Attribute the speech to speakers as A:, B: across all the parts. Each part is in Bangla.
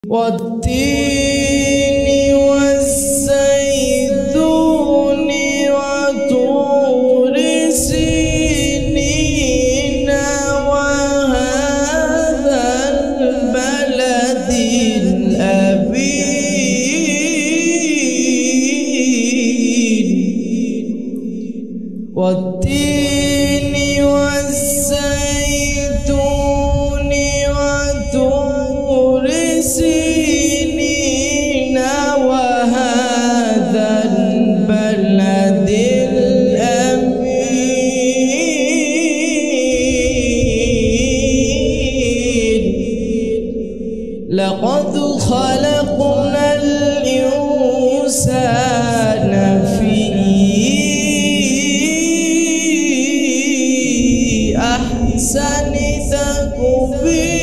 A: والتين والزيتون وطور سينين وهذا البلد الأمين والتين والزيتون وطور سينين وهذا البلد الأمين لقد خلقنا الإنسان في أحسن تقويم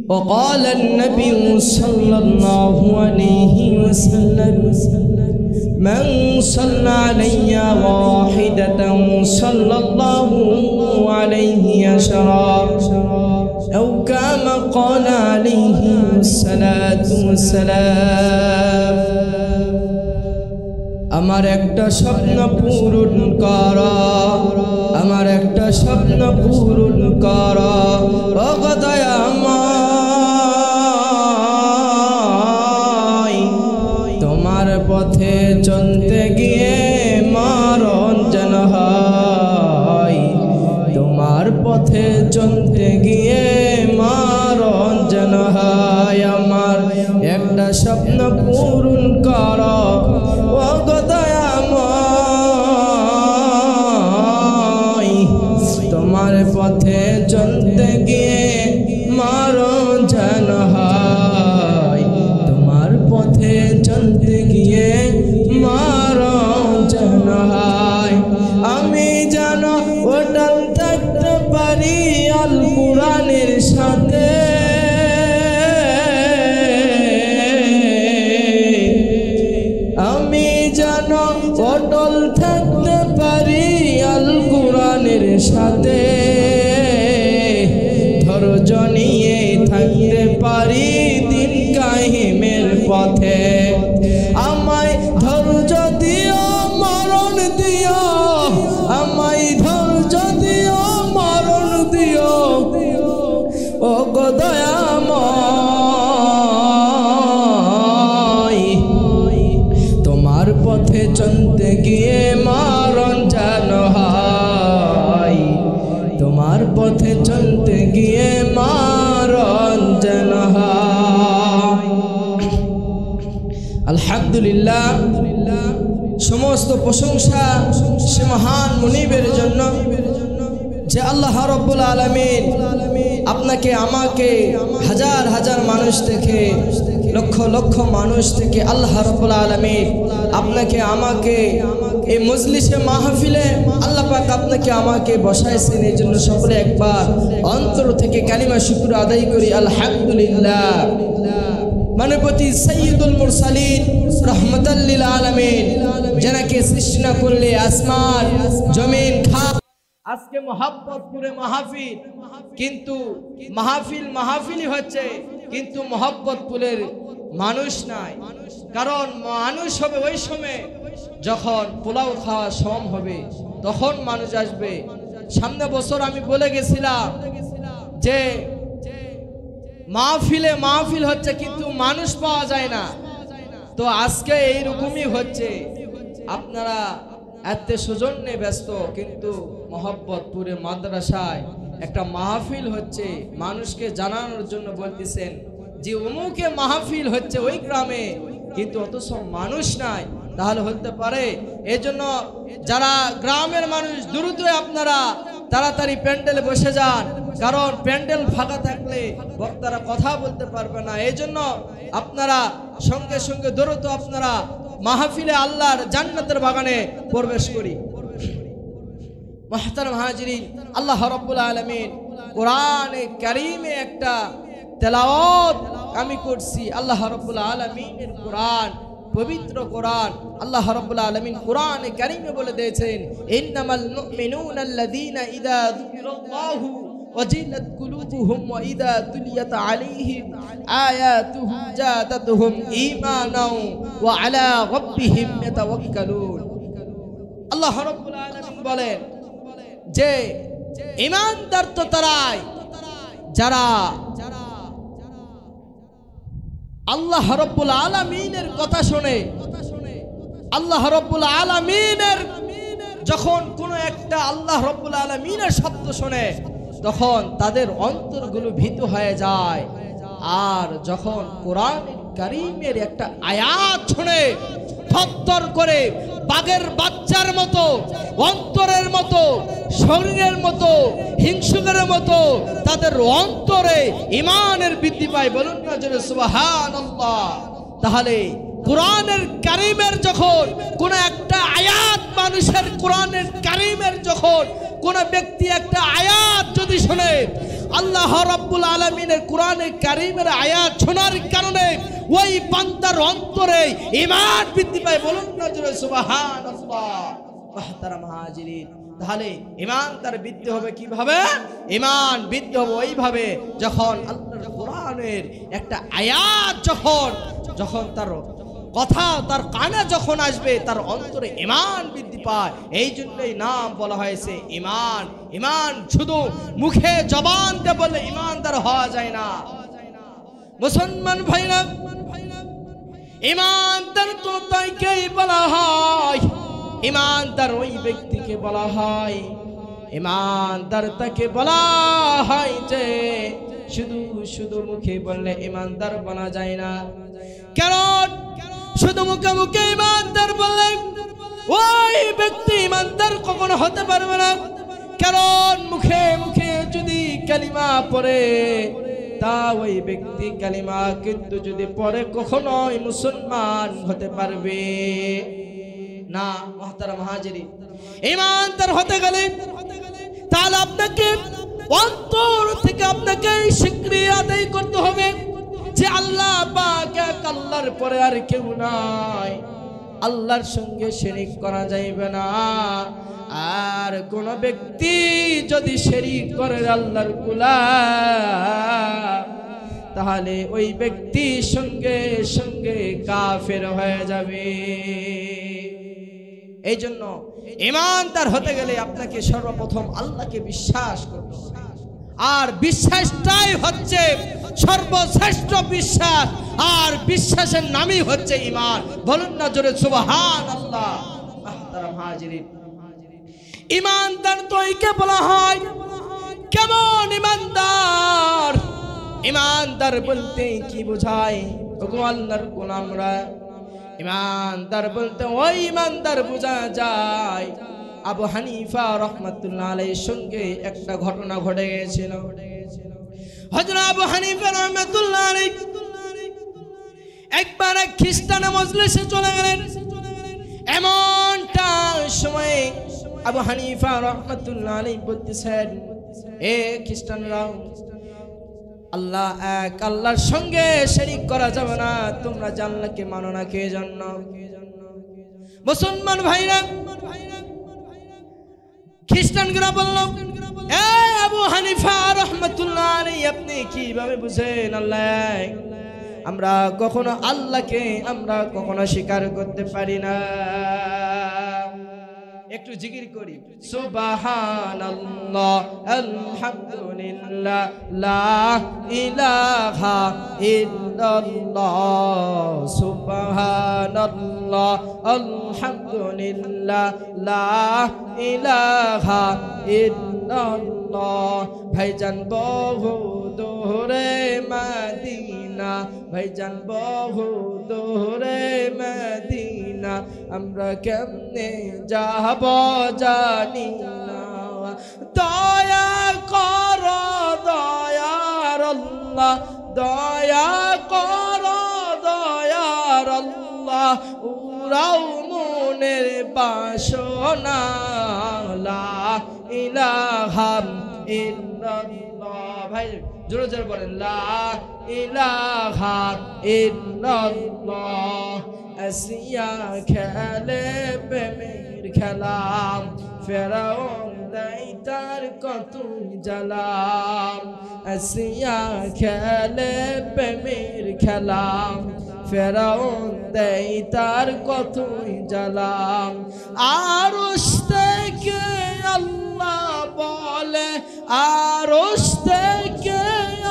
A: وقال النبي صلى الله عليه وسلم من صلى علي واحدة صلى الله عليه عشرا أو كما قال عليه الصلاة والسلام আমার একটা স্বপ্ন পূরণ করা আমার একটা স্বপ্ন পূরণ করা ও দয়াময় তোমার পথে চলতে গিয়ে মরণ যেন হয় তোমার পথে চলতে গিয়ে মরণ যেন হয় আমার একটা স্বপ্ন পূরণ করা তোমার পথে চলতে গিয়ে মরণ যেন হয় তোমার পথে চলতে গিয়ে মরণ যেন হয় আমি যেন ওটাল থাকতে পারি আল কুরআনের সাথে আমি যেন অটল থাকতে পারি আল কুরআনের সাথে ধৈর্য নিয়ে থাকতে পারি দিন কায়েমের পথে আমায় ধৈর্য দিও মরণ দিও আমায় ধৈর্য দিও মরণ দিও ও গো দয়াময় তোমার পথে চলতে গিয়ে মরণ যেন হয় তোমার পথে চলতে গিয়ে মরণ যেন হয় আলহামদুলিল্লাহ সমস্ত প্রশংসা সে মহান মুনিবের জন্য যে আল্লাহ রাব্বুল আলামিন আপনাকে আমাকে হাজার হাজার মানুষ থেকে লক্ষ লক্ষ মানুষ থেকে আল্লাহ রাব্বুল আলামিন আপনাকে আমাকে এই মজলিসে মাহফিলে আল্লাহ পাক আপনাকে আমাকে বসাইছেন এই জন্য সকলে একবার অন্তর থেকে কালিমা শুকর আদায় করি আলহামদুলিল্লাহ মানবতী সাইয়্যিদুল মুরসালিন রাহমাতাল লিল আলামিন যাকে সৃষ্টি না করলে আসমান জমিন আজকে মোহাব্বতপুরে মাহফিল কিন্তু মাহফিলই হচ্ছে কিন্তু মোহাব্বতপুরের মানুষ নাই কারণ মানুষ হবে ওই সময় যখন পোলাও খাওয়া সম হবে তখন মানুষ আসবে সামনে বছর আমি বলে গেছিলাম যে মাহফিল হচ্ছে কিন্তু মানুষ পাওয়া যায় না তো আজকে এইরকমই হচ্ছে আপনারা আত্মীয় স্বজন নিয়ে ব্যস্ত কিন্তু মোহাব্বতপুরে মাদ্রাসায় একটা মাহফিল হচ্ছে মানুষকে জানানোর জন্য বলতেছেন যে অমুকে মাহফিল হচ্ছে ওই গ্রামে কিন্তু অথচ মানুষ নাই তাহলে হতে পারে এজন্য যারা গ্রামের মানুষ দ্রুত আপনারা তাড়াতাড়ি প্যান্ডেলে বসে যান কারণ প্যান্ডেল ফাঁকা থাকলে বক্তারা কথা বলতে পারবে না এজন্য আপনারা সঙ্গে সঙ্গে দ্রুত আপনারা মাহফিলে আল্লাহর জান্নাতের বাগানে প্রবেশ করি মুহতারাম হাজিরিন আল্লাহ রাব্বুল আলামিন কোরআনে কারীমে একটা তেলাওয়াত আমি করছি আল্লাহ রাব্বুল আলামিনের কোরআন পবিত্র কোরআন আল্লাহ রাব্বুল আলামিন কোরআনে কারীমে বলে দিয়েছেন, ইন্নামাল মুমিনুনা আল্লাযীনা ইযা যুকিরাল্লাহু ওয়াজিলাত কুলুবুহুম ওয়া ইযা তুলিয়াত আলাইহিম আয়াতুহু জাদাতুহুম ঈমানাও ওয়া আলা রাব্বিহিম ইয়াতাওয়াক্কালুন। আল্লাহ রাব্বুল আলামিন বলেন যে ঈমানদার তো তারাই যারা আল্লাহ রাব্বুল আলামিনের কথা শুনে, আল্লাহ রাব্বুল আলামিনের যখন কোন একটা আল্লাহ রাব্বুল আলামিনের শব্দ শুনে তখন তাদের অন্তরগুলো ভীত হয়ে যায়। আর যখন কোরআন কারীমের একটা আয়াত শুনে থরথর করে বাঘের বাচ্চার মতো, অন্তরের মতো, শরীরের মতো, হিংসুকের মতো তাদের অন্তরে ঈমানের বৃদ্ধি পায়। বলুন না জোরে সুবহানাল্লাহ। তাহলে কোরআনের কারীমের যখন কোন একটা আয়াত মানুষের, কোরআনের কারীমের যখন কোন ব্যক্তি একটা আয়াত যদি শুনে, আল্লাহ রাব্বুল আলামিনের কোরআনের কারীমের আয়াত শোনার কারণে ওই বান্দার অন্তরে ঈমান বৃদ্ধি পায়। বলুন না জোরে সুবহানাল্লাহ। মুহতারাম হাজিরিন, তাহলে ঈমান তার বৃদ্ধি হবে কিভাবে? ঈমান বৃদ্ধি হবে ওইভাবে যখন আল্লাহর কোরআনের একটা আয়াত যখন তার কথা তার কানে যখন আসবে তার অন্তরে ঈমান বৃদ্ধি পায়। এই জন্যই নাম বলা হয়েছে ঈমান। ঈমান শুধু মুখে জবান দিয়ে বললে ঈমানদার হওয়া যায় না। মুসলমান ভাইরা, ঈমানদার তো তাইকেই বলা হয়, ঈমানদার ওই ব্যক্তিকে বলা হয়, ঈমানদার তাকে বলা হয় যে শুধু মুখে বললে ঈমানদার বলা যায় না। কারণ শুধু মুখে মুখে ঈমানদার বললে ওই ব্যক্তি ঈমানদার কখনো হতে পারবে না। কারণ মুখে মুখে যদি কালিমা পড়ে তা ওই ব্যক্তি কালিমা কিন্তু যদি পড়ে কখনোই মুসলমান হতে পারবে না। মুহতারাম হাজিরিন, ঈমানদার হতে গেলে তাহলে আপনাকে অন্তর থেকে আপনাকে শুকরিয়া আদায় করতে হবে যে আল্লাহ পাক এক, আল্লাহর পরে আর কেউ নাই, আল্লাহর সঙ্গে শিরক করা যাইবে না। আর কোন ব্যক্তি যদি শিরক করে আল্লাহর গোলাম তাহলে ওই ব্যক্তি সঙ্গে সঙ্গে কাফের হয়ে যাবে। এই জন্য ঈমানদার হতে গেলে আপনাকে সর্বপ্রথম আল্লাহকে বিশ্বাস করতে হবে। আর বিশ্বাসটাই হচ্ছে সর্বশ্রেষ্ঠ বিশ্বাস, আর বিশ্বাসের নামই হচ্ছে ঈমান। বলুন না জোরে সুবহানাল্লাহ। মুহতারাম হাজিরিন, ঈমানদার তো একে বলা হয়। কেমন ঈমানদার? ঈমানদার বলতে কি বোঝায়? ওগো আল্লাহর গোলামরা, ঈমানদার বলতে ওই ঈমানদার বোঝা যায়। আবু হানিফা রাহমাতুল্লাহ আলাইহির সঙ্গে একটা ঘটনা ঘটে গিয়েছিল। হযরত আবু হানিফা রাহমাতুল্লাহ আলাইহি একবার এক খ্রিস্টানের মজলিসে চলে গেলেন। এমনটা সময় আবু হানিফা রাহমাতুল্লাহ আলাইহি বলতেছেন, এ খ্রিস্টানরা, আল্লাহ এক, আল্লাহর সঙ্গে শিরক করা যাবে না। তোমরা আল্লাহকে মানো না কে জন্য? মুসলমান ভাইরা, খ্রিস্টানরা বলল, এ আবু হানিফা রাহমাতুল্লাহ আলাইহি, আপনি কিভাবে বুঝেন আল্লাহ? আমরা কখনো আল্লাহকে স্বীকার করতে পারি না। একটু জিকির করি, সুবহানাল্লাহ, আলহামদুলিল্লাহ, লা ইলাহা ইল্লাল্লাহ, সুবহানাল্লাহ, আলহামদুলিল্লাহ, লা ইলাহা ইল্লাল্লাহ। ভাইজান বহু দূরে মদিনা, ভাইজান বহু দূরে মদিনা, আমরা কেমনে যাব জানি না। দয়া কর দয়ার আল্লাহ, দয়া কর দয়ার আল্লাহ, উরাও মনের বাসনা, লা ইলাহা ইল্লাল্লাহ। ভাই জোরে জোরে বলেন, লা ইলাহা ইল্লাল্লাহ। আসিয়া খেলে প্রেমের খেলা ফেরাউন দেয় তার কত জ্বালা আসিয়া খেলে প্রেমের খেলা ফেরাউন দেয় তার কত জ্বালা আরশ থেকে আল্লাহ বলে আরশ থেকে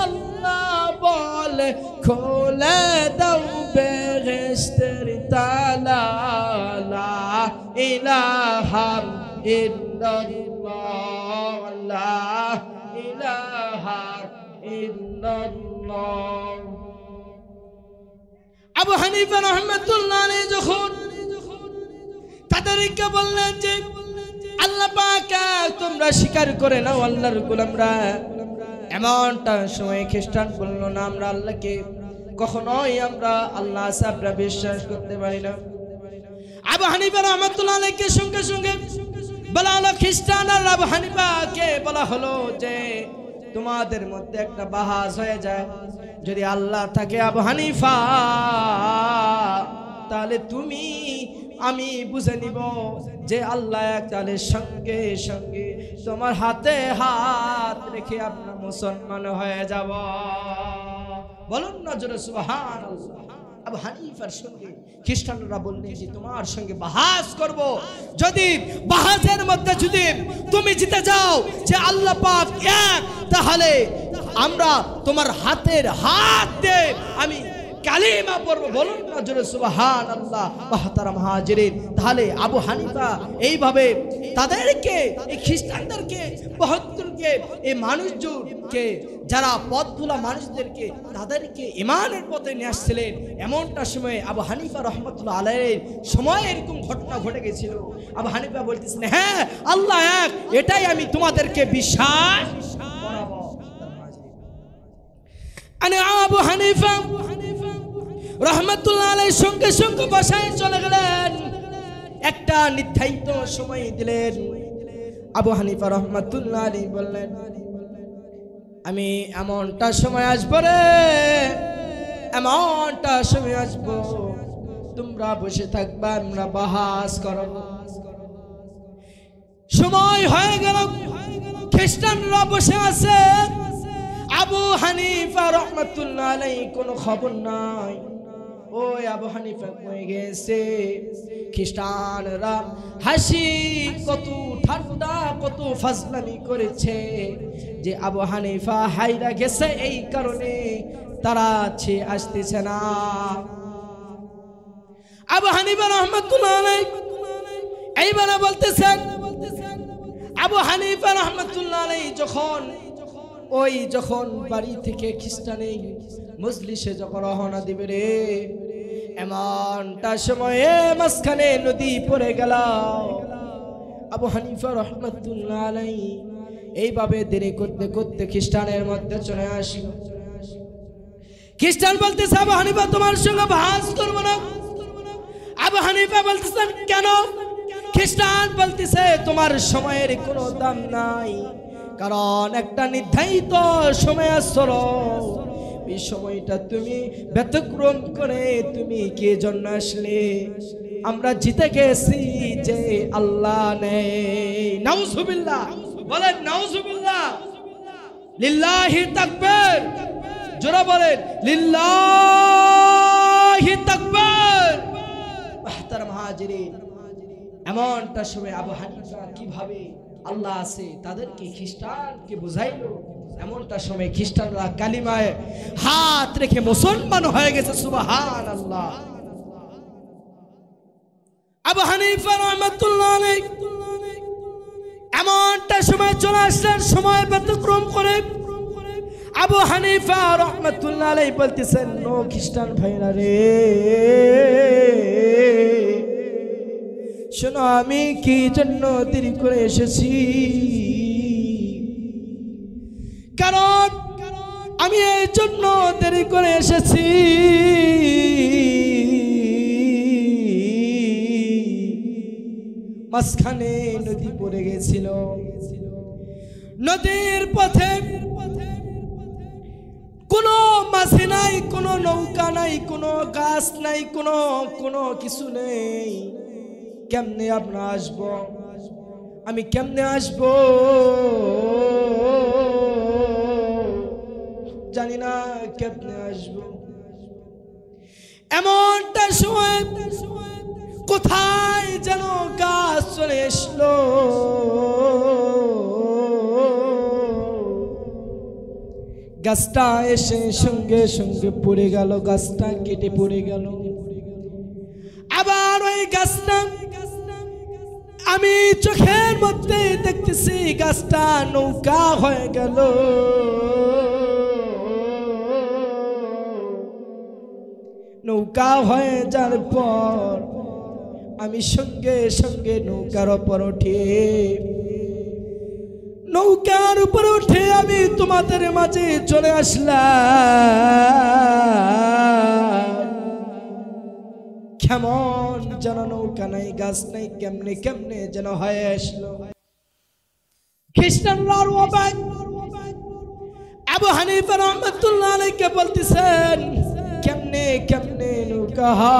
A: আল্লাহ বলে খোলে দাও বেহেশতের তালা লা ইলাহা ইল্লাল্লাহ লা ইলাহা ইল্লাল্লাহ। আবু হানিফা রাহমাতুল্লাহ আলাইহি যখন তাদেরকে বললেন যে আল্লাহ পাক তোমরা স্বীকার করে নাও আল্লাহর গোলামরা, এমনটা সময় খ্রিস্টান বলল না আমরা আল্লাহকে কখনোই আমরা আল্লাহ সাবরা বিশ্বাস করতে পারি না। আবু হানিফা রাহমাতুল্লাহ আলাইহির সঙ্গে সঙ্গে বলা হলো খ্রিস্টান আর আবু হানিফাকে বলা হলো যে তোমাদের মধ্যে একটা বাহাস হয়ে যায়, যদি আল্লাহ থাকে আবু হানিফা তাহলে তুমি আমি বুঝে নিব যে আল্লাহ এক, তাহলে সঙ্গে সঙ্গে তোমার হাতে হাত রেখে আপনার মুসলমান হয়ে যাব। বলুন না জোরে সুবহানাল্লাহ। আবু হানিফার সঙ্গে খ্রিস্টানরা বললেন যে তোমার সঙ্গে বাহাস করব, যদি বাহাসের মধ্যে যদি তুমি জিতে যাও যে আল্লাহ পাক এক, তাহলে আমরা তোমার হাতের হাত দিয়ে আমি কালিমা পড়ব। বলুন না জোরে সুবহানাল্লাহ। মুহতারাম হাজিরিন, তাহলে আবু হানিফা এইভাবে তাদেরকে এই খ্রিস্টানদেরকে 72কে এই মানুষজনকে যারা পথভোলা মানুষদেরকে তাদেরকে ঈমানের পথে নিয়ে আসছিলেন, এমনটা সময় আবু হানিফা রাহমাতুল্লাহ আলাইহির সময় এরকম ঘটনা ঘটে গেছিল। আবু হানিফা বলতেছেন হ্যাঁ আল্লাহ এক, এটাই আমি তোমাদেরকে বিশ্বাস করাবো। আবু হানিফা রাহমাতুল্লাহ আলাইহির সঙ্গে সঙ্গে বাসায় চলে গেলেন, একটা নির্ধারিত সময় দিলেন। আবু হানিফা রাহমাতুল্লাহ আলাইহি বললেন আমি এমনটা সময় আসবো রে, এমনটা সময় আসবো তোমরা বসে থাকবা, আমরা বাহাস করব। সময় হয়ে গেল, খ্রিস্টানরা বসে আছে, আবু হানিফা রাহমাতুল্লাহ আলাইহি কোনো খবর নাই। ওই আবু হানিফা কই গেছে? খ্রিস্টানরা হাসি কত ঠাট্টা কত ফাজলামি করেছে যে আবু হানিফা হাইরা গেছে, এই কারণে তারা আসতেছে না। আবু হানিফা রাহমাতুল্লাহ আলাইহি এইবারে বলতেছেন, আবু হানিফা রাহমাতুল্লাহ আলাইহি যখন বাড়ি থেকে খ্রিস্টানে মজলিসে যখন রওনা দিবে রে, এমনটা সময়ে মাঝখানে নদী পড়ে গেল। আবু হানিফা রাহমাতুল্লাহ আলাইহি এইভাবে দেরি করতে করতে খ্রিস্টানের মধ্যে চলে আসলো। খ্রিস্টান বলতেছে আবু হানিফা তোমার সঙ্গে বাহাস করব না। আবু হানিফা বলতেছেন কেন? খ্রিস্টান বলতেছে তোমার সময়ের কোনো দাম নাই, কারণ একটা নির্ধারিত সময় আসলো, এই সময়টা তুমি ব্যতিক্রম করে তুমি কে জন্য আসলে? আমরা জিতে গেছি যে আল্লাহ নেই। নাউজুবিল্লাহ, বলেন নাউজুবিল্লাহ। লিল্লাহি তাকবীর, জোরে বলেন লিল্লাহি তাকবীর। মুহতারাম হাজিরিন, এমনটা সময় আবু হানিফা কিভাবে আল্লাহ আছে তাদেরকে খ্রিস্টানকে বুঝাইলো, এমনটা সময় খ্রিস্টানরা কালিমায় হাত রেখে মুসলমান হয়ে গেছে। সুবহানাল্লাহ। আবু হানিফা রাহমাতুল্লাহ আলাইহি এমনটা সময় চলে আসলেন, সময় ব্যতিক্রম করে আবু হানিফা রাহমাতুল্লাহ আলাইহি বলতেছেন নো খ্রিস্টান ভাইরা রে, শোনো আমি কি জন্য দেরি করে এসেছি, কারণ আমি এই জন্য দেরি করে এসেছি মাঝখানে নদী পড়ে গেছিল, নদীর পথে কোনো মাঝি নাই, কোনো নৌকা নাই, কোনো গাছ নাই, কোনো কিছু নেই। কেমনে আমরা আসবো? আমি কেমনে আসবো জানি না, কেমনে আসবো। এমনটা সময় কোথায় যেন গাছ চলে এসলো। গাছটা এসে সঙ্গে সঙ্গে পড়ে গেল, গাছটা কেটে পড়ে গেল। আবার ওই গাছটা আমি চোখের মধ্যে দেখতেছি গাছটা নৌকা হয়ে গেল। নৌকা হয়ে যাওয়ার পর আমি সঙ্গে সঙ্গে নৌকার উপর উঠে আমি তোমাদের মাঝে চলে আসলাম। কেমন যেন নৌকা নাই, গাছ নাই, কেমনে কেমনে যেন হয়ে আসলো। খ্রিস্টানরা আবু হানিফা রাহমাতুল্লাহ আলাইহি বলতেছেন, কেমনে কেমনে নৌকা হয়,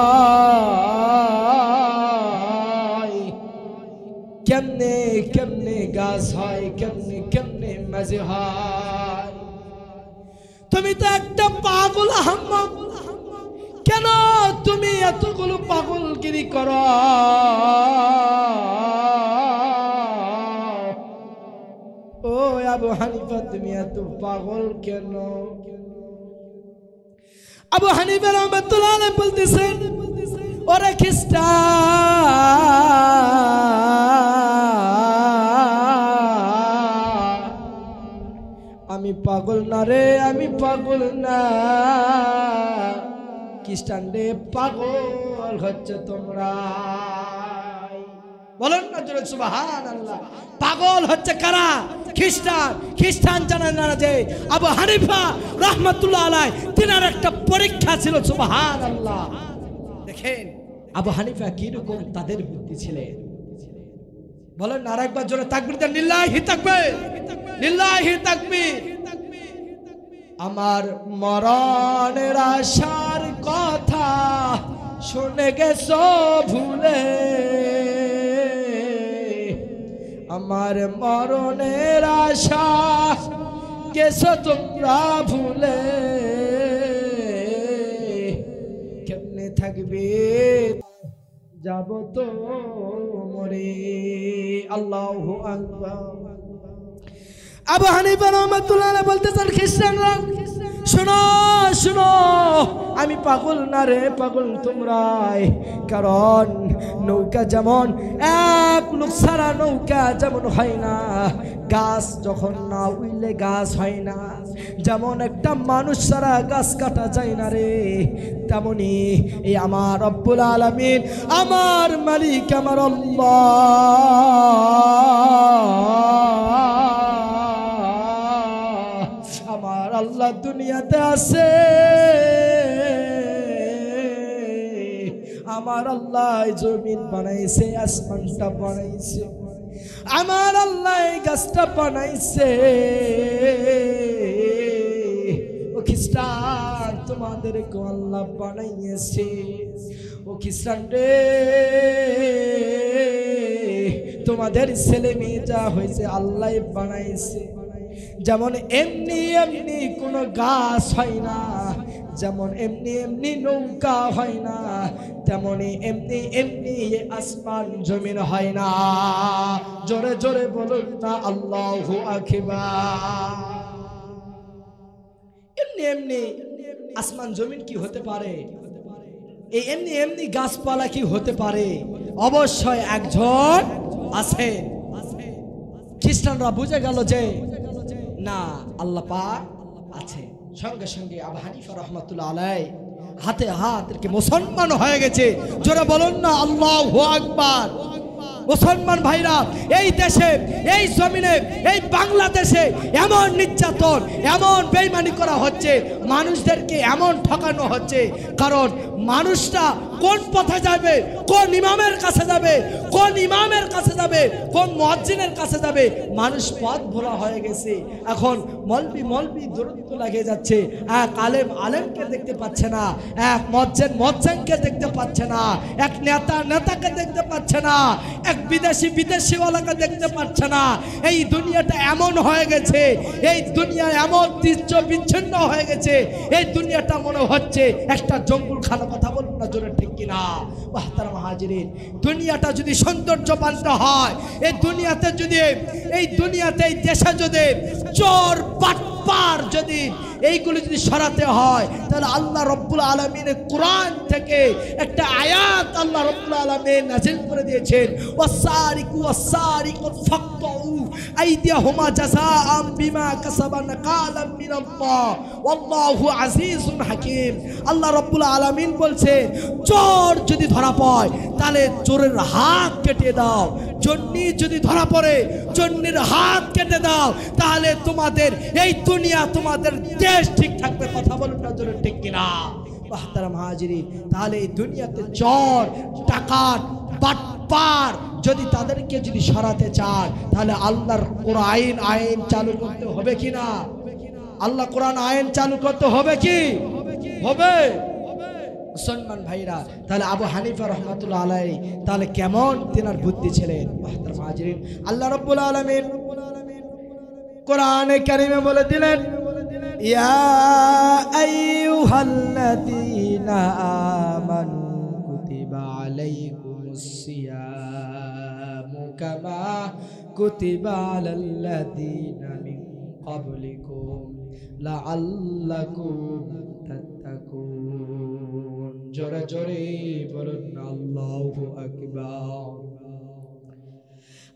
A: কেমনে কেমনে গাছ হয়, কেমনে কেমনে মাঝে হয়। তুমি তো একটা পাগল আহম্মক, কেন তুমি এতগুলো পাগলগিরি করো? ও আবু হানিফা, তুমি এত পাগল কেন? আবু হানিফা রাহমাতুল্লাহ আলাইহি বলতেছেন, ওরে খ্রিস্টান, আমি পাগল না রে, আমি পাগল না। খ্রিস্টান রে, পাগল হচ্ছে তোমরা। বলেন না জোরে সুবহানাল্লাহ। পাগল হচ্ছে কারা? খ্রিস্টান। খ্রিস্টান জানেন না যে আবু হানিফা রাহমাতুল্লাহ আলাইহি তিনার একটা পরীক্ষা ছিল। সুবহানাল্লাহ। দেখেন আবু হানিফা কি রকম তাদের বুদ্ধি ছিলেন। বলেন আর একবার জোরে তাকবীর দেন, লিল্লাহি তাকবীর, লিল্লাহি তাকবীর। আমার মরণের আশার কথা শুনে গেছো ভুলে, আমার মরণের আশা গেছো তোমরা ভুলে। কেমনে থাকবে যাব তো মরে। আল্লাহু আকবার। আবু হানিফা রাহমাতুল্লাহ আলাইহি বলতেছেন, খ্রিস্টানরা শোনো শোনো, আমি পাগল না রে, পাগল তোমরাই। কারণ নৌকা যেমন এক লোক ছাড়া নৌকা যেমন হয় না, গাছ যখন না উইলে গাছ হয় না, যেমন একটা মানুষ ছাড়া গাছ কাটা যায় না রে, তেমনি এই আমার রব্বুল আলামিন, আমার মালিক, আমার আল্লাহ দুনিয়াতে আছে। আমার আল্লাহ জমিন বানাইছে, আসমানটা বানাইছে, আমার আল্লাহ গাছটা বানাইছে। ও খ্রিস্টান, তোমাদেরকে আল্লাহ বানাইছে। ও খ্রিস্টান রে, তোমাদের ছেলে মেয়ে যা হয়েছে আল্লাহ বানাইছে। যেমন এমনি এমনি কোনো গাছ হয় না, যেমন এমনি এমনি নৌকা হয় না, তেমনি এমনি এমনি আসমান জমিন হয় না। জোরে জোরে বলুন না আল্লাহু আকবার। এমনি এমনি আসমান জমিন কি হতে পারে? এই এমনি এমনি গাছপালা কি হতে পারে? অবশ্যই একজন আছে। খ্রিস্টানরা বুঝে গেল যে না, আল্লাহ পাক আছে। সঙ্গে সঙ্গে আবু হানিফা রাহমাতুল্লাহ আলাইহি হাতে হাত রেখে মুসলমান হয়ে গেছে। জোরে বলুন না আল্লাহু আকবার। মুসলমান ভাইরা, এই দেশে, এই জমিনে, এই বাংলাদেশে এমন নির্যাতন, এমন বেঈমানি করা হচ্ছে, মানুষদেরকে এমন ঠকানো হচ্ছে, কারণ মানুষরা
B: কোন পথে যাবে, কোন ইমামের কাছে যাবে, কোন ইমামের কাছে যাবে, কোন মুয়াজ্জিনের কাছে যাবে, মানুষ পথ ভোলা হয়ে গেছে। এখন মলবি দূরত্ব লাগে যাচ্ছে, এক আলেমকে দেখতে পাচ্ছে না, এক মুয়াজ্জিনকে দেখতে পাচ্ছে না, এক নেতাকে দেখতে পাচ্ছে না, এক বিদেশিওয়ালাকে দেখতে পাচ্ছে না। এই দুনিয়াটা এমন হয়ে গেছে, এই দুনিয়া এমন বিচ্ছিন্ন হয়ে গেছে, এই দুনিয়াটা মনে হচ্ছে একটা জঙ্গলখানা। কথা বলুন না জোরে, ঠিক কিনা? মুহতারাম হাজিরিন, দুনিয়াটা যদি সৌন্দর্যবান হয়, এই দুনিয়াতে এই দেশে যদি চোর বাটপার যদি এইগুলো যদি সরাতে হয়, তাহলে আল্লাহ রাব্বুল আলামিনের কোরআন থেকে একটা আয়াত আল্লাহ রাব্বুল আলামিন নাযিল করে দিয়েছেন, ওয়াসারিকু ওয়াসারিকু ফাকতউ আইদিয়াহুমা জাযাআম বিমা কাসাবা নাকালাম মিনাল্লাহ ওয়াল্লাহু আজিজুন হাকীম। আল্লাহ রাব্বুল আলামিন বলছে, চোর যদি ধরা পড়ে তাহলে চোরের হাত কেটে দাও, জন্নি যদি ধরা পড়ে জন্নির হাত কেটে দাও, তাহলে তোমাদের এই দুনিয়া, তোমাদের দেশ ঠিক থাকবে। কথা বলুন না জোরে, ঠিক কিনা? মুহতারাম হাজিরিন, তাহলে এই দুনিয়াতে চোর ডাকাত বাটপার যদি তাদেরকে যদি সরাতে চান, তাহলে আল্লাহর কোরআন আইন চালু করতে হবে কি না? আল্লাহ কোরআন আইন চালু করতে হবে কি? হবে। মুসলমান ভাইরা, তাহলে আবু হানিফা রহমাতুল্লাহ আলাইহি তাহলে কেমন তিনার বুদ্ধি ছিলেন? মুহতারাম হাজিরিন, আল্লাহ রাব্বুল আলামিন কোরআনে কারিমে বলে দিলেন, ইয়া আইয়ুহাল্লাযীনা আমানু কুতিবা আলাইকুমুস সিয়ামু কামা কুতিবা আলাল্লাযীনা মিন ক্বাবলিকুম লাআল্লাকুম তাত্তাকুন। জোরে জোরে বলুন আল্লাহু আকবার।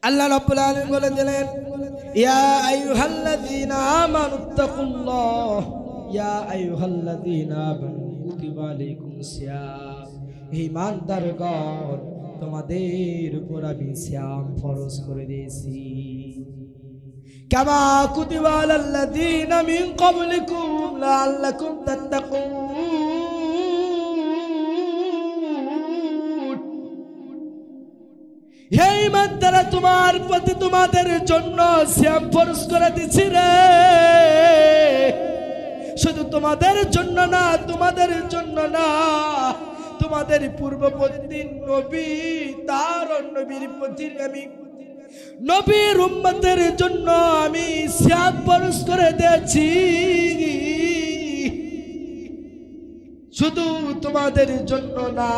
B: আল্লাহ রাব্বুল আলামিন বলে দিলেন, ইয়া আইয়ুহাল্লাযীনা আমানুত্তাকুল্লাহ, ইয়া আইয়ুহাল্লাযীনা আমানু কুতিবা আলাইকুমুস সিয়াম। হে ঈমানদারগণ, তোমাদের উপর আমি সিয়াম ফরজ করে দিয়েছি, কামা কুতিবা আলাল্লাযীনা মিন ক্বাবলিকুম লাআল্লাকুম তাত্তাকুন। হে ঈমানদাররা, তোমার প্রতি তোমাদের জন্য সিয়াম ফরজ করে দিয়েছি রে। শুধু তোমাদের জন্য না, তোমাদের জন্য না, তোমাদের পূর্ববর্তী নবী, তার নবীর প্রতি আমি নবীর উম্মতের জন্য আমি সিয়াম ফরজ করে দিয়েছি। শুধু তোমাদের জন্য না,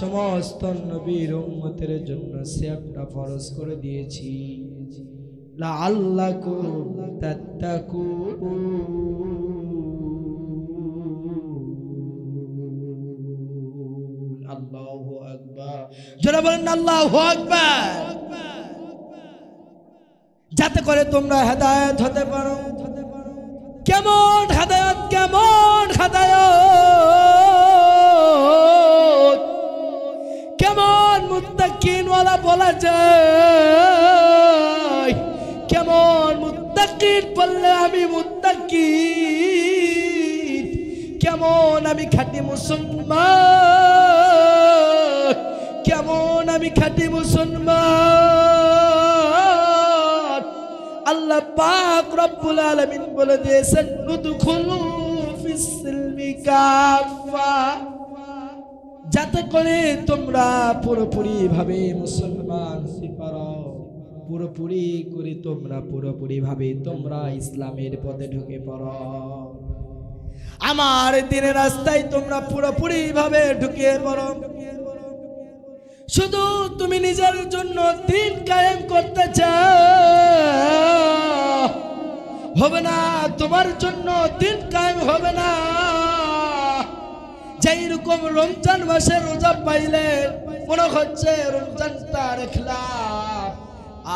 B: সমস্ত নবীর উম্মতের জন্য সিয়ামটা ফরজ করে দিয়েছি, লাআল্লাকুম তাত্তাকুন। আল্লাহু আকবার। যারা বলেন আল্লাহু আকবার। যাতে করে তোমরা হেদায়েত হতে পারো। কেমন হেদায়েত, কেমন হেদায়েত, কেমন মুত্তাকিন ওয়ালা বলা যায়, কেমন মুত্তাকিন বললে আমি মুত্তাকি, কেমন আমি খাঁটি মুসলমান, কেমন আমি খাঁটি মুসলমান। আল্লাহ পাক রব্বুল আলামিন বলে দিয়েছেন, উদখুলু ফিস সিলমি কাফা, যাতে করে তোমরা পুরোপুরি ভাবে মুসলমান হতে পারো, পুরোপুরি করে তোমরা পুরোপুরি ভাবে তোমরা ইসলামের পথে ঢুকে পড়ো, আমার দ্বীনের রাস্তায় তোমরা পুরোপুরি ভাবে ঢুকে পড়ো। শুধু তুমি নিজের জন্য দ্বীন কায়েম করতে চাও, হবে না, তোমার জন্য দ্বীন কায়েম হবে না। যেই রকম রমজান মাসে রোজা পাইলে মনে হচ্ছে রমজানটা রাখলাম,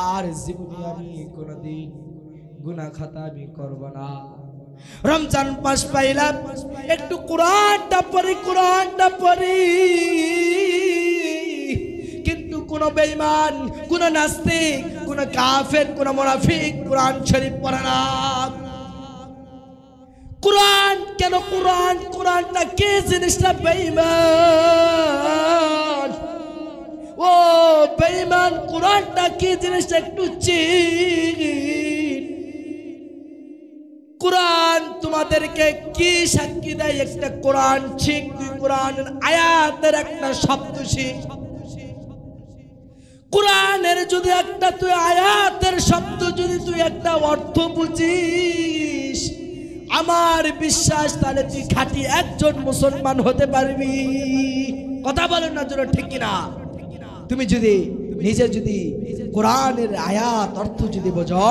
B: আর জীবনে আমি কোনদিন গুনাহ খাতা আমি করব না। রমজান মাস পাইলাম, একটু কোরআনটা পড়ি, কিন্তু কোন বেঈমান, কোন নাস্তিক, কোন কাফের, কোন মুনাফিক কোরআন শরীফ পড়ে না। কোরআন কেন কোরআন? কোরআনটা কি জিনিসটা বেঈমান? ও বেঈমান, কোরআনটা কি জিনিসটা একটু চিন। কোরআন তোমাদেরকে কি সাক্ষী দেয়? একটা কোরআন শিখ, তুই কোরআনের আয়াতের একটা শব্দ শিখ। কোরআনের যদি একটা তুই আয়াতের শব্দ যদি তুই একটা অর্থ বুঝিস, আমার বিশ্বাস তাহলে তুই খাঁটি একজন মুসলমান হতে পারবি। কথা বলেন না জোরে, ঠিক কিনা? তুমি যদি নিজে যদি কোরআনের আয়াত অর্থ যদি বোঝো,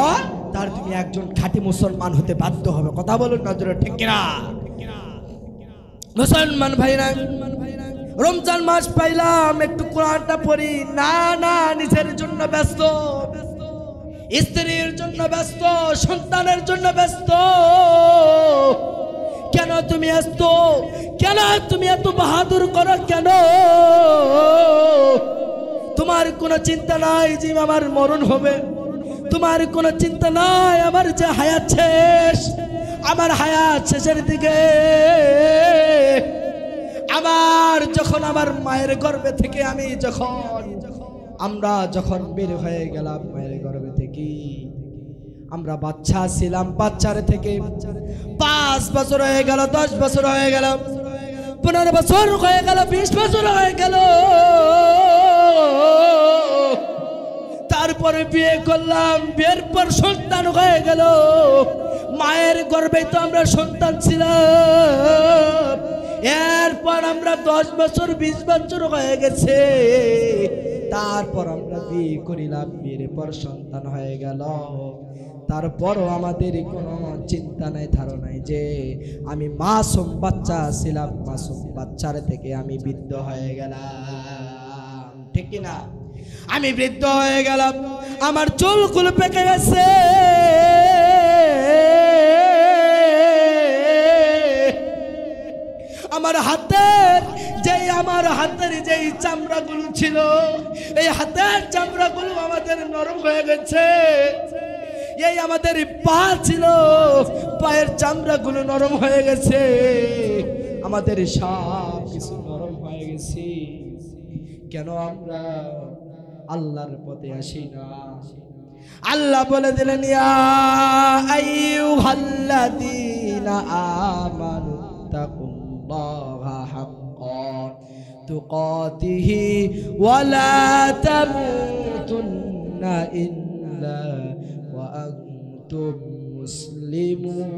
B: তাহলে তুমি একজন খাঁটি মুসলমান হতে বাধ্য হবে। কথা বলুন না জোরে, ঠিক কিনা? মুসলমান ভাইরা, রমজান মাস পাইলাম, একটু কোরআনটা পড়ি। না না, নিজের জন্য ব্যস্ত, স্ত্রীর জন্য ব্যস্ত, সন্তানের জন্য ব্যস্ত। কেন তুমি ব্যস্ত? কেন তুমি এত বাহাদুর করো? কেন তোমার কোনো চিন্তা নাই যে আমার মরণ হবে? তোমার কোনো চিন্তা নাই আমার যে হায়াত শেষ, আমার হায়াত শেষের দিকে। আমার যখন আমার মায়ের গর্ভে থেকে আমরা যখন বের হয়ে গেলাম মায়ের গর্ভে থেকে, আমরা বাচ্চা ছিলাম, বাচ্চার থেকে 5 বছর হয়ে গেল, 10 বছর হয়ে গেল, 15 বছর হয়ে গেল, 20 বছর হয়ে গেল। তারপরে বিয়ে করলাম, বিয়ের পর সন্তান হয়ে গেল। মায়ের গর্ভে তো আমরা সন্তান ছিলাম। এরপর আমরা 10 বছর 20 বছর হয়ে গেছে, তারপর আমরা বিয়ে করিলাম, বিয়ের পর সন্তান হয়ে গেল। তারপরও আমাদের কোনো চিন্তা নাই, ধারণা নাই যে আমি মাসুম বাচ্চা ছিলাম, মাসুম বাচ্চার থেকে আমি বৃদ্ধ হয়ে গেলাম, ঠিক কিনা? আমি বৃদ্ধ হয়ে গেলাম, আমার চুলগুলো পেকে গেছে, আমার হাতের যেই চামড়াগুলো ছিল, এই হাতের চামড়াগুলো আমাদের নরম হয়ে গেছে। এই আমাদের পা ছিল, পায়ের চামড়াগুলো নরম হয়ে গেছে, আমাদের সব কিছু নরম হয়ে গেছে। কেন আমরা আল্লাহর পথে আসি না? আল্লাহ বলে দিলেন, ইয়া আইয়ুহাল্লাযীনা আমানু তাকুল্লাহা হাক্কা তুকাতিহি ওয়া লা তামুতুন্না ইল্লা ওয়া আনতুম মুসলিমুন।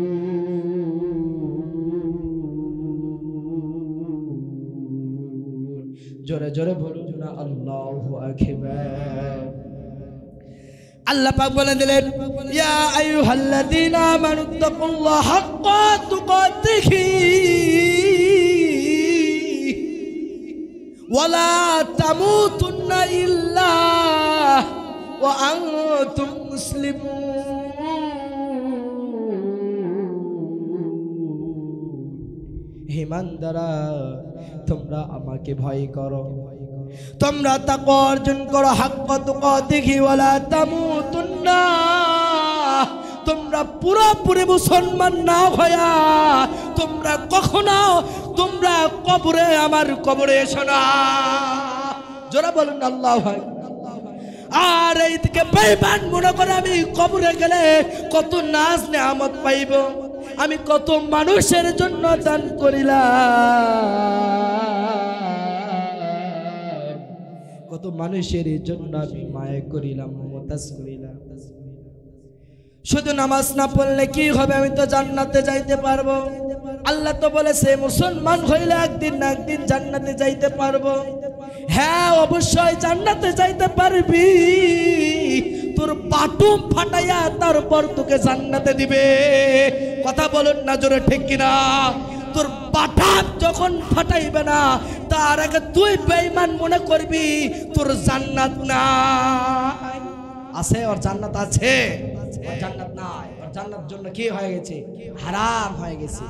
B: জোরে জোরে বলুন না আল্লাহু আকবার। আল্লাহ পাক বলে দিলেন, ইয়া আইয়ুহাল্লাযীনা আমানু তাকুল্লাহা হাক্কা তুকাতিহি ওয়া লা তামুতুন্না ইল্লা ওয়া আনতুম মুসলিমুন। হে ইমানদাররা, তোমরা আমাকে ভয় করো, তোমরা তাকওয়া অর্জন করো, হাক্কা তুকাতিহি ওয়া লা তামুতুন্না। তোমরা পুরোপুরি মুসলমান না হইয়া তোমরা কখনো তোমরা কবরে, আমার কবরে এসো না। জোরে বলুন আল্লাহু আকবার। আর এইদিকে বেঈমান মনে করে আমি কবরে গেলে কত নাজ নেয়ামত পাইব, আমি কত মানুষের জন্য দান করিলাম, কত মানুষের জন্য আমি মায়া করিলাম, মমতাজ করিলাম। শুধু নামাজ না পড়লে কি হবে? আমি তো জান্নাতে যাইতে পারবো। আল্লাহ তো বলেছে মুসলমান হইলে একদিন না একদিন জান্নাতে যাইতে পারবো। হ্যাঁ, অবশ্যই জান্নাতে যাইতে পারবি। তোর বাটুম ফাটাইয়া তারপর তোকে জান্নাতে দিবে। কথা বলুন না জোরে, ঠিক কিনা? তোর বাটাম যখন ফাটাইবে না, তার আগে তুই বেঈমান মনে করবি তোর জান্নাত নাই। আছে? ওর জান্নাত আছে? ওর জান্নাত নাই। ওর জান্নাত জন্য কি হয়ে গেছে? হারাম হয়ে গেছে।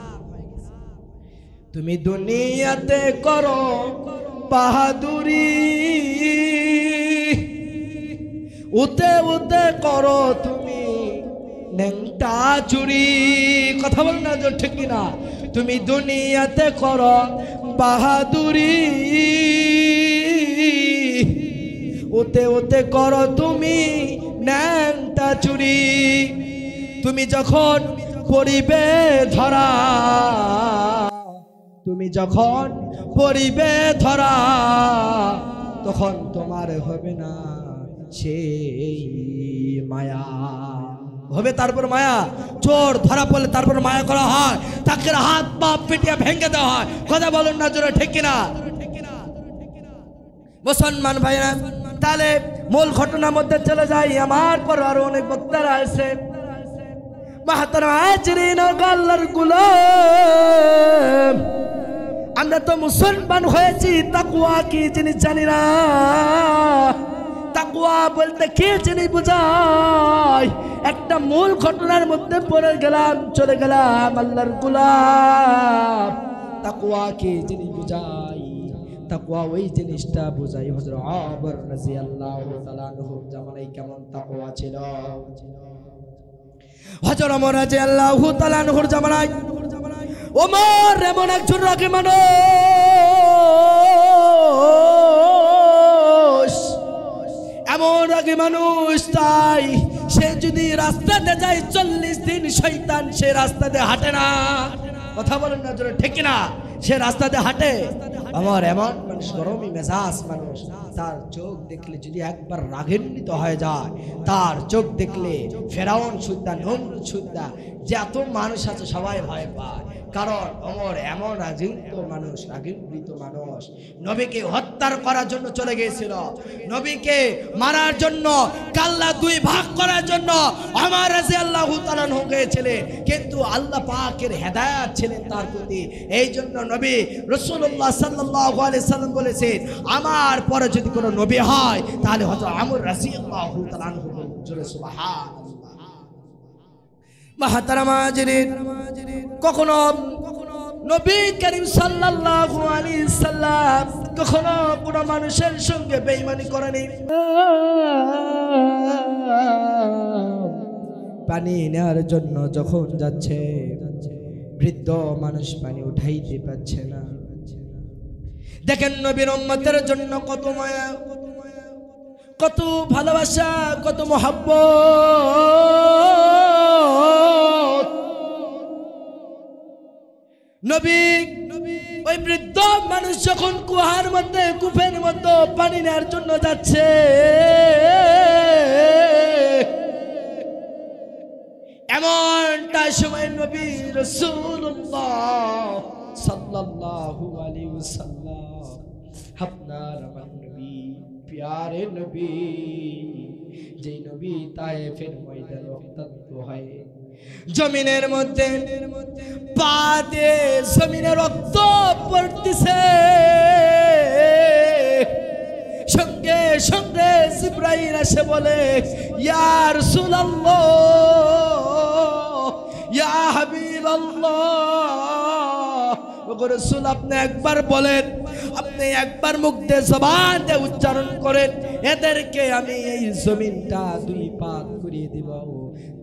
B: তুমি দুনিয়াতে করো বাহাদুরি, উতে উতে করো তুমি নেংটা চুরি। কথা বল না, ঠিক কিনা? তুমি দুনিয়াতে করো বাহাদুরি, ওতে ওতে করো তুমি ন্যাংটা চুরি। তুমি যখন পড়িবে ধরা, তুমি যখন পড়িবে ধরা, তখন তোমার হবে না সেই মায়া, হবে তারপর মায়া। চোর ধরা পড়লে তারপর মায়া করা হয়, তাকে হাত পা পিটিয়ে ভেঙে দেওয়া হয়। কথা বলুন না জোরে, ঠিক কিনা? মুসলমান ভাইরা, তাহলে মূল ঘটনার মধ্যে চলে যাই। আমার পর আরো অনেক বক্তারা আছে। মাহতারাম হাজরিন ও আল্লাহর গোলাম, আমরা তো মুসলমান হয়েছি, তাকওয়া কি জিনিস জানি না। তাকওয়া বলতে কি জিনিস বোঝায়, একটা মূল ঘটনার মধ্যে পড়ে গেলাম, চলে গেলাম। আল্লাহর গোলাম, তাকওয়া কি জিনিস বোঝায়? তাকওয়া ওই জিনিসটা বোঝায়। হযরত ওমর রাদিয়াল্লাহু তাআলা আনহুর জামানায় কেমন তাকওয়া ছিল। হযরত ওমর রাদিয়াল্লাহু তাআলা আনহুর জামানায় ওমর এমন একজন রাগী মানুষ, এমন রাগী মানুষ, তাই সে যদি রাস্তাতে যায় 40 দিন শয়তান সে রাস্তাতে হাঁটে না। কথা বলেন না জোরে, ঠিক কিনা? সে রাস্তাতে হাঁটে। আমার এমন মানুষ, গরমি মেজাজ মানুষ, তার চোখ দেখলে যদি একবার রাগান্বিত হয়ে যায়, তার চোখ দেখলে ফেরাউন সুদ্ধা, নমরুদ সুদ্ধা, যে এত মানুষ আছে সবাই ভয় পায়। কারণ ওমর এমন রাগিত মানুষ, রাগিত মানুষ। নবীকে হত্যা করার জন্য চলে গিয়েছিল, নবীকে মারার জন্য, কাল্লা 2 ভাগ করার জন্য ওমর রাদিয়াল্লাহু তাআলা আনহু গিয়েছিলেন। কিন্তু আল্লাহ পাকের হেদায়েত ছিলেন তার প্রতি। এই জন্য নবী রাসূলুল্লাহ সাল্লাল্লাহু আলাইহি সাল্লাম বলেছেন, আমার পরে যদি কোনো নবী হয় তাহলে হযরত ওমর রাদিয়াল্লাহু তাআলা আনহু। জোরে সুবহানাল্লাহ। মাহতারাম হাজরিন, কখনো নবী করিম সাল্লাল্লাহু আলাইহি সাল্লাম কখনো কোনো মানুষের সঙ্গে বেঈমানি করেনি। পানি নেওয়ার জন্য যখন যাচ্ছে, বৃদ্ধ মানুষ পানি উঠাইতে পারছে না। দেখেন নবীর উম্মতের জন্য কত মায়া, কত ভালোবাসা, কত মহব্বত। নবী ওই বৃদ্ধ মানুষ যখন কুয়ার মধ্যে, কূপের মধ্যে পানি নেওয়ার জন্য যাচ্ছে, এমনটা সময় নবী রাসূলুল্লাহ সাল্লাল্লাহু আলাইহি ওয়াসাল্লাম, আপনার আমার নবী, প্যারে নবী, যে নবী তায়েফের ময়দানে রক্তাক্ত হয়, জমিনের মধ্যে পা দিয়ে জমিনে রক্ত পড়তেছে, সঙ্গে সঙ্গে জিবরাইল এসে বলে, ইয়া রাসূলুল্লাহ, ইয়া হাবিবাল্লাহ, ওগো রাসূল আপনি একবার বলেন, আপনি একবার মুখ দিয়ে জবান দিয়ে উচ্চারণ করেন, এদেরকে আমি এই জমিনটা 2 ভাগ করিয়ে দিব,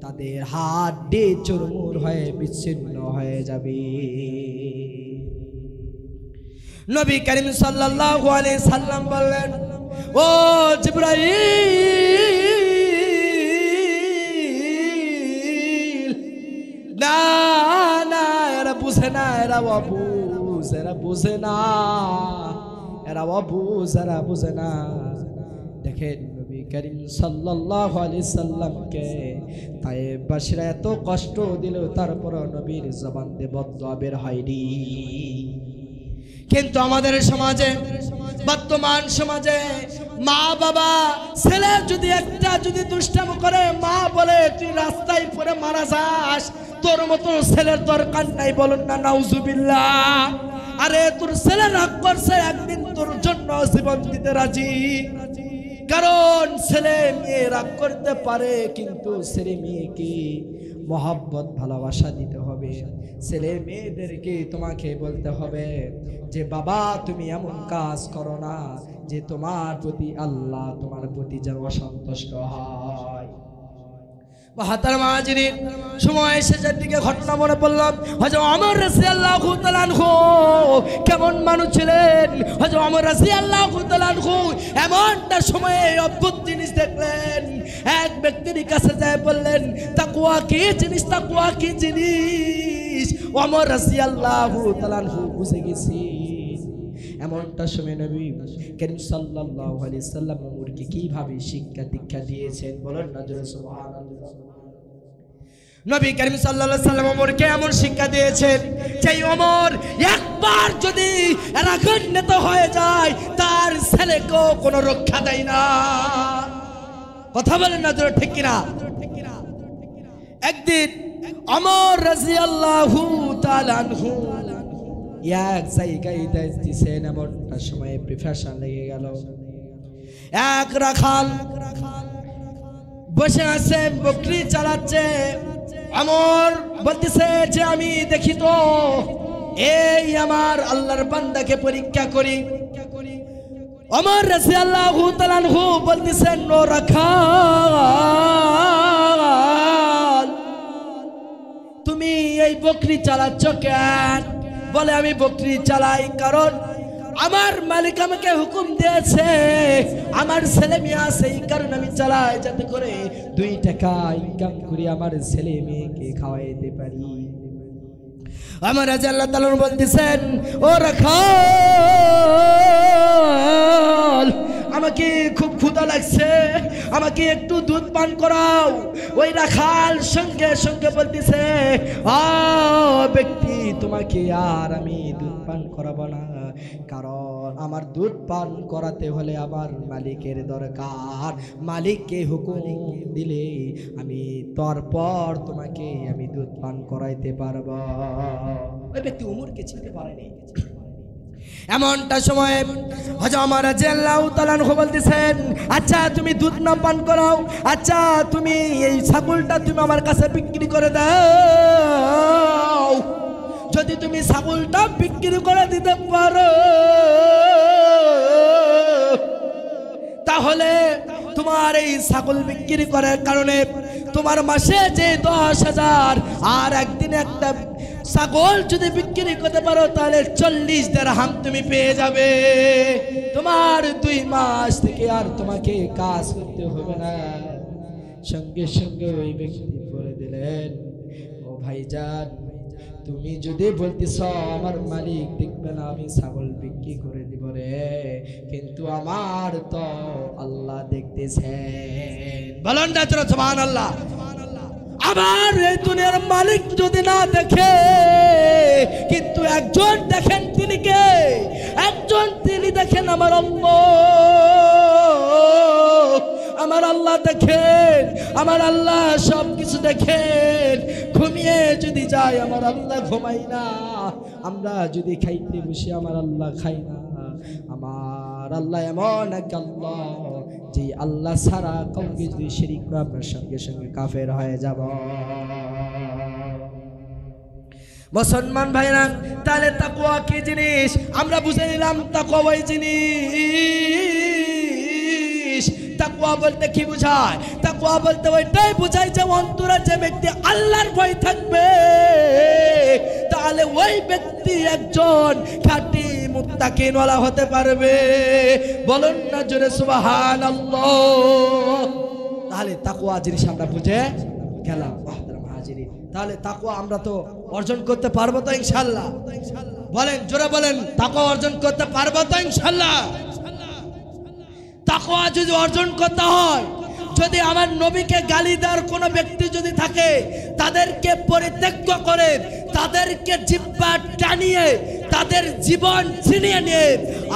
B: তাদের হাড় চুরমুর হয়ে বিচ্ছিন্ন হয়ে যাবে। নবী করিম সাল্লাল্লাহু আলাইহি সাল্লাম বললেন, ও জিবরাইল, না না, এরা বুঝে না, এরা অবুঝ, এরা বুঝে না, এরা অবুঝ, এরা বুঝে না। দেখেন নবী করিম সাল্লাল্লাহু আলাইহি সাল্লামকে তায়েফবাসীরা এত কষ্ট দিল, তারপর নবীর জবান দিয়ে বদদুয়া বের হয়নি। কিন্তু আমাদের সমাজে, বর্তমান সমাজে, মা বাবা ছেলে যদি একটা যদি দুষ্টামি করে, মা বলে তুই রাস্তায় পড়ে মারা যাস, তোর মতো ছেলের দরকার নাই। বলুন না নাউজুবিল্লাহ। আরে তোর ছেলে রাগ করছে, একদিন তোর জন্য জীবন দিতে রাজি। কারণ ছেলে মেয়ে রাগ করতে পারে, কিন্তু ছেলে মেয়েকে মহব্বত ভালোবাসা দিতে হবে। ছেলে মেয়েদেরকে তোমাকে বলতে হবে যে বাবা তুমি এমন কাজ করো না যে তোমার প্রতি আল্লাহ তোমার প্রতি যেন অসন্তুষ্ট হয়।
A: মহাতারাম হাজিরিন, সময় শেষের দিকে ঘটনা মনে পড়লাম। হযরত ওমর রাদিয়াল্লাহু তাআলা আনহু কেমন মানুষ ছিলেন। হযরত ওমর রাদিয়াল্লাহু তাআলা আনহু এমনটা সময়ে অদ্ভুত জিনিস দেখলেন। এক ব্যক্তির কাছে যায় বললেন, তাকওয়া কি জিনিস, তাকওয়া কি জিনিস। ওমর রাদিয়াল্লাহু তাআলা আনহু বুঝে গেছি। এমনটা সময় নবী করিম সাল্লাল্লাহু আলাইহি সাল্লাম ওমরকে কিভাবে শিক্ষা দীক্ষা দিয়েছেন, বলেন না জোরে সুবহানাল্লাহ। নবী করিম সাল্লাল্লাহু আলাইহি সাল্লাম ওমরকে এমন শিক্ষা দিয়েছেন যে ওমর একবার যদি রাগান্বিত হয়ে যায় তার ছেলেকেও কোনো রক্ষা দেয় না। কথা বলেন না জোরে, ঠিক কিনা? একদিন ওমর রাদিয়াল্লাহু তাআলা আনহু এক জায়গায় দিচ্ছেন, এমনটা সময়ে প্রিপারেশন লেগে গেল। এক রাখাল বসে আছে, বকরি চালাচ্ছে। ওমর বলতেছে যে আমি দেখি তো, এই আমার আল্লাহর বান্দাকে পরীক্ষা করি। ওমর রাদিয়াল্লাহু তাআলা আনহু বলতেছেন, ও রাখাল, তুমি এই বকরি চালাচ্ছ কেন? বলে, আমি বকরি চালাই কারণ আমার মালিক আমাকে হুকুম দিয়েছে, আমার ছেলে মেয়ে আছে, এই কারণে আমি চালাই, যাতে করে 2 টাকা ইনকাম করি আমার ছেলে মেয়েকে খাওয়াইতে পারি। আমার রাজা আল্লাহ তাআলা বলতেছেন, ও রাখাল, আমাকে খুব ক্ষুধা লাগছে, আমাকে একটু দুধ পান করাও। ওই রাখাল সঙ্গে সঙ্গে বলতেছে, ব্যক্তি, তোমাকে আর আমি দুধ পান করাবো না, কারণ আমার দুধ পান করাতে হলে আমার মালিকের দরকার। মালিককে হুকুম দিলে আমি তারপর তোমাকে আমি দুধ পান করাইতে পারবো। ওই ব্যক্তি ওমরকে চিনতে পারেনি। এমনটা সময়ে হযরত ওমর রাদিয়াল্লাহু তাআলা আনহু বলতেছেন, আচ্ছা তুমি দুধ না পান করাও, আচ্ছা তুমি এই ছাগলটা তুমি আমার কাছে বিক্রি করে দাও। যদি তুমি ছাগলটা বিক্রি করে দিতে পারো তাহলে তোমার এই ছাগল বিক্রি করার কারণে তোমার মাসে যে 10,000 আর একদিনে একটা ছাগল যদি বিক্রি করতে পারো তাহলে 40 দিরহাম তুমি পেয়ে যাবে। তোমার 2 মাস থেকে আর তোমাকে কাজ করতে হবে না। সঙ্গে সঙ্গে ওই ব্যক্তি বলে দিলেন, ও ভাইজান, তুমি যদি বলতেছ আমার মালিক দেখবে না আমি ছাগল বিক্রি করে দিব রে, কিন্তু আমার তো আল্লাহ দেখতেছেন। বলেন না সুবহানাল্লাহ। আমার এই দুনিয়ার মালিক যদি না দেখে, কিন্তু একজন দেখেন, তিনি কে? একজন, তিনি দেখেন আমার আল্লাহ। আমার আল্লাহ দেখেন, আমার আল্লাহ সব কিছু দেখেন। ঘুমিয়ে যদি যাই আমার আল্লাহ ঘুমাই না, আমরা যদি খাইতে বসি আমার আল্লাহ খাই না। আমার আল্লাহ এমন এক আল্লাহ যে আল্লাহ ছাড়া কাউকে যদি শিরিক করে আপনার সঙ্গে সঙ্গে কাফের হয়ে যাব। মুসলমান ভাইরা, তাহলে তাকওয়া কি জিনিস আমরা বুঝে নিলাম। তাকওয়া ওই জিনিস, তাকওয়া বলতে কি বোঝায়? তাকওয়া বলতে ওইটাই বোঝায় যে অন্তরে যে ব্যক্তি আল্লাহর ভয় থাকবে তাহলে ওই ব্যক্তি একজন খাঁটি মুত্তাকিনওয়ালা হতে পারবে। বলুন না জোরে সুবহানাল্লাহ। তাহলে তাকওয়া জিনিস আমরা বুঝে গেলাম। তাহলে তাকওয়া আমরা তো অর্জন করতে পারবো তো ইনশাআল্লাহ? বলেন, জোরে বলেন, তাকওয়া অর্জন করতে পারবো তো ইনশাআল্লাহ? তাকওয়া যদি অর্জন করতে হয়, যদি আমার নবীকে গালি দেওয়ার কোনো ব্যক্তি যদি থাকে, তাদেরকে পরিত্যক্ত করে, তাদেরকে জিহ্বা টানিয়ে, তাদের জীবন ছিনিয়ে নিয়ে,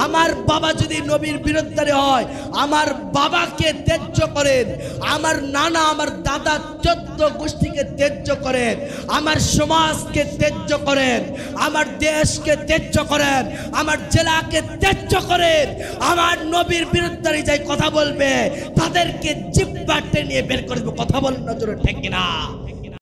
A: আমার বাবা যদি নবীর বিরুদ্ধে হয়, আমার বাবাকে ত্যায্য করেন, আমার নানা আমার দাদা 14 গোষ্ঠীকে ত্যায্য করেন, আমার সমাজকে ত্যায্য করেন, আমার দেশকে ত্যায্য করেন, আমার জেলাকে ত্যায্য করেন, আমার নবীর বিরুদ্ধে যাই কথা বলবে তাদেরকে জিহ্বা টেনে বের করে দেব। কথা বলেন না জোরে, ঠিক কিনা?